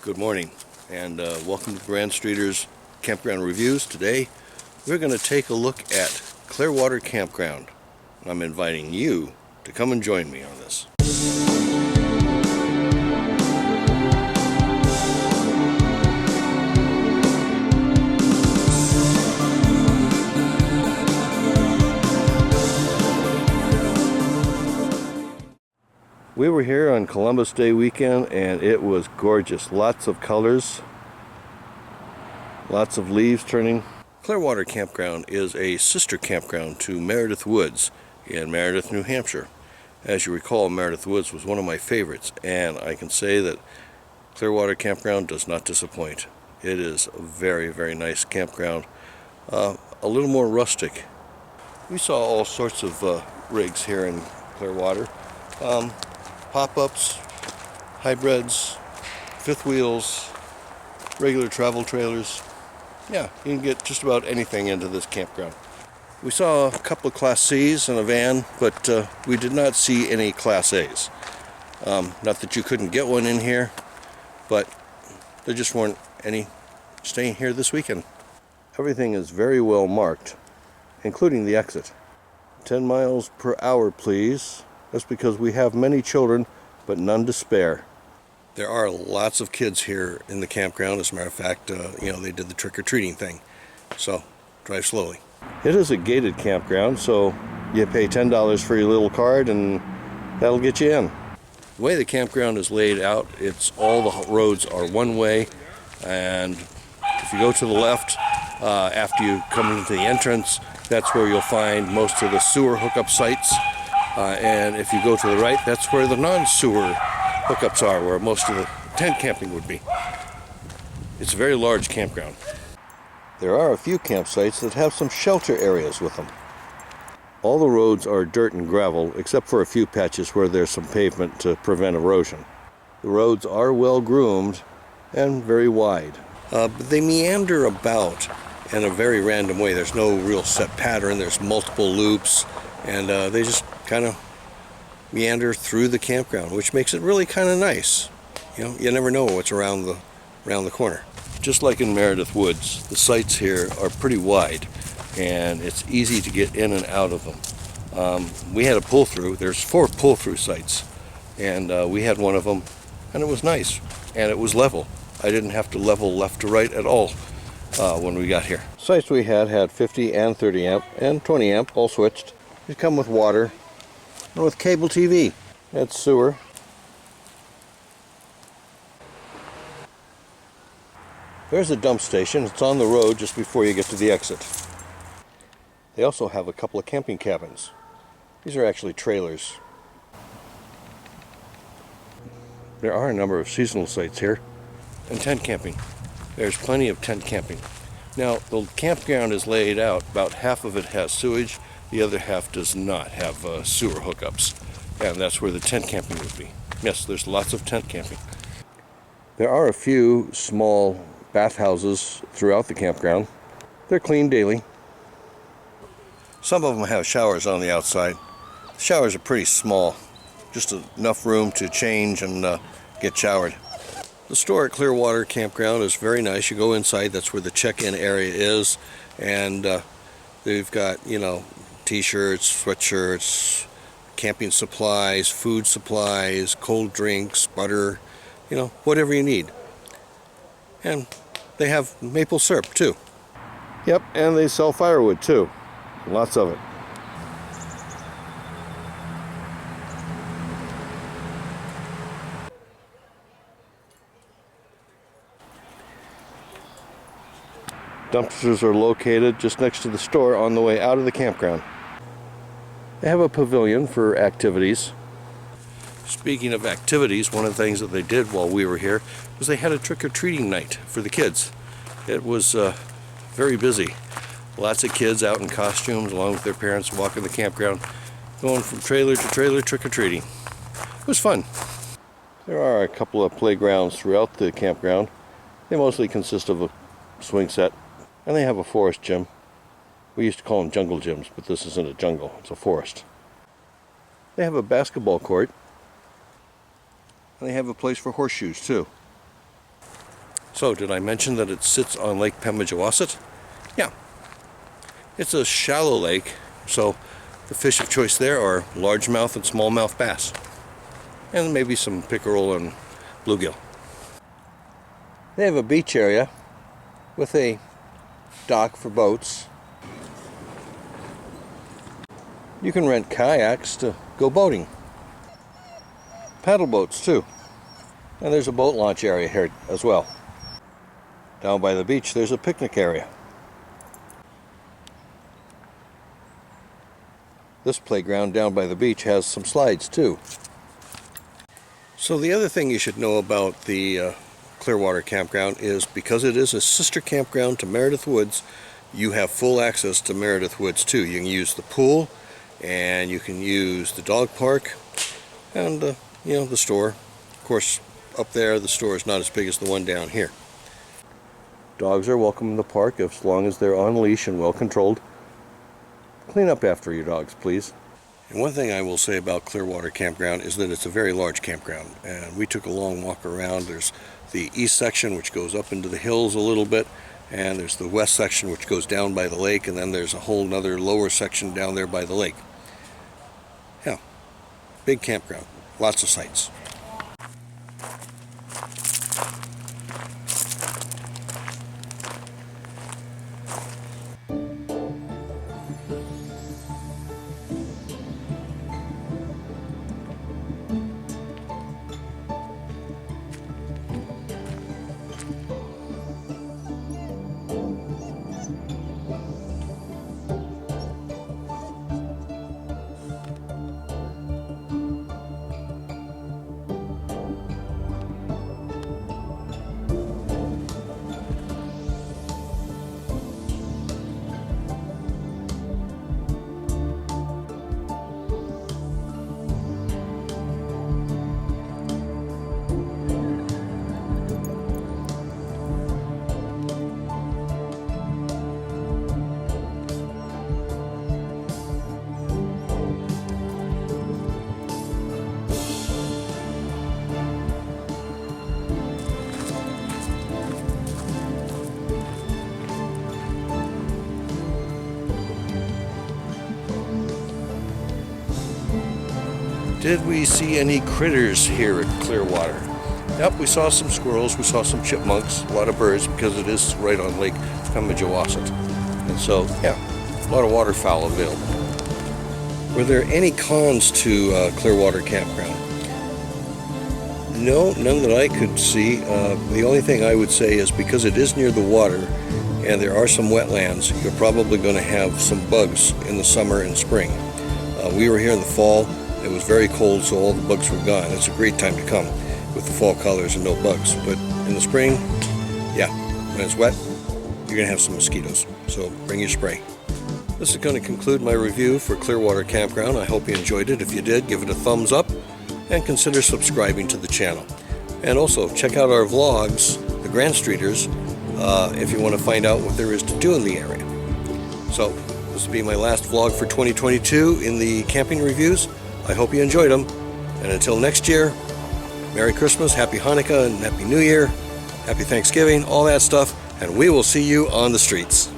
Good morning and welcome to Grandstreeters Campground Reviews. Today we're going to take a look at Clearwater Campground. I'm inviting you to come and join me on this. We were here on Columbus Day weekend and it was gorgeous. Lots of colors, lots of leaves turning. Clearwater Campground is a sister campground to Meredith Woods in Meredith, New Hampshire. As you recall, Meredith Woods was one of my favorites, and I can say that Clearwater Campground does not disappoint. It is a very, very nice campground, a little more rustic. We saw all sorts of rigs here in Clearwater. Pop-ups, hybrids, fifth wheels, regular travel trailers. Yeah, you can get just about anything into this campground. We saw a couple of Class C's and a van, but we did not see any Class A's. Not that you couldn't get one in here, but there just weren't any staying here this weekend. Everything is very well marked, including the exit. 10 miles per hour, please. That's because we have many children, but none to spare. There are lots of kids here in the campground. As a matter of fact, they did the trick-or-treating thing. So, drive slowly. It is a gated campground, so you pay $10 for your little card and that'll get you in. The way the campground is laid out, all the roads are one way, and if you go to the left, after you come into the entrance, that's where you'll find most of the sewer hookup sites. And if you go to the right, that's where the non-sewer hookups are, where most of the tent camping would be. It's a very large campground. There are a few campsites that have some shelter areas with them. All the roads are dirt and gravel, except for a few patches where there's some pavement to prevent erosion. The roads are well groomed and very wide. But they meander about in a very random way. There's no real set pattern. There's multiple loops, and they just kind of meander through the campground, which makes it really kind of nice. You never know what's around the corner. Just like in Meredith Woods, the sites here are pretty wide, and it's easy to get in and out of them. We had a pull-through. There's 4 pull-through sites, and we had one of them, and it was nice, and it was level. I didn't have to level left to right at all when we got here. Sites we had 50 and 30 amp and 20 amp, all switched. They come with water and with cable TV. That's sewer. There's a dump station. It's on the road just before you get to the exit. They also have a couple of camping cabins. These are actually trailers. There are a number of seasonal sites here. And tent camping. There's plenty of tent camping. Now, the campground is laid out. About half of it has sewage. The other half does not have sewer hookups. And that's where the tent camping would be. Yes, there's lots of tent camping. There are a few small bathhouses throughout the campground. They're cleaned daily. Some of them have showers on the outside. The showers are pretty small. Just enough room to change and get showered. The store at Clearwater Campground is very nice. You go inside, that's where the check-in area is. And they've got, t-shirts, sweatshirts, camping supplies, food supplies, cold drinks, butter, whatever you need. And they have maple syrup too. Yep, and they sell firewood too. Lots of it. Dumpsters are located just next to the store on the way out of the campground. They have a pavilion for activities. Speaking of activities, one of the things that they did while we were here was they had a trick-or-treating night for the kids. It was very busy. Lots of kids out in costumes along with their parents walking the campground, going from trailer to trailer trick-or-treating. It was fun. There are a couple of playgrounds throughout the campground. They mostly consist of a swing set, and they have a forest gym. We used to call them jungle gyms, but this isn't a jungle, it's a forest. They have a basketball court, and they have a place for horseshoes too. So, did I mention that it sits on Lake Pemigewasset? Yeah. It's a shallow lake, so the fish of choice there are largemouth and smallmouth bass. And maybe some pickerel and bluegill. They have a beach area with a dock for boats. You can rent kayaks to go boating. Paddle boats too. And there's a boat launch area here as well. Down by the beach there's a picnic area. This playground down by the beach has some slides too. So the other thing you should know about the Clearwater Campground is because it is a sister campground to Meredith Woods, you have full access to Meredith Woods too. You can use the pool and you can use the dog park and the store. Of course, up there the store is not as big as the one down here. Dogs are welcome in the park as long as they're on leash and well controlled. Clean up after your dogs, please. And one thing I will say about Clearwater Campground is that it's a very large campground, and we took a long walk around. There's the east section which goes up into the hills a little bit, and there's the west section which goes down by the lake, and then there's a whole other lower section down there by the lake. Yeah, big campground, lots of sights. Did we see any critters here at Clearwater? Yep, we saw some squirrels, we saw some chipmunks, a lot of birds because it is right on Lake Pemigewasset. And so, yeah, a lot of waterfowl available. Were there any cons to Clearwater Campground? No, none that I could see. The only thing I would say is because it is near the water and there are some wetlands, you're probably going to have some bugs in the summer and spring. We were here in the fall. It was very cold, so all the bugs were gone. It's a great time to come with the fall colors and no bugs. But in the spring, yeah, when it's wet, you're going to have some mosquitoes. So bring your spray. This is going to conclude my review for Clearwater Campground. I hope you enjoyed it. If you did, give it a thumbs up and consider subscribing to the channel. And also check out our vlogs, the Grandstreeters, if you want to find out what there is to do in the area. So this will be my last vlog for 2022 in the camping reviews. I hope you enjoyed them. And until next year, Merry Christmas, Happy Hanukkah, and Happy New Year, Happy Thanksgiving, all that stuff. And we will see you on the streets.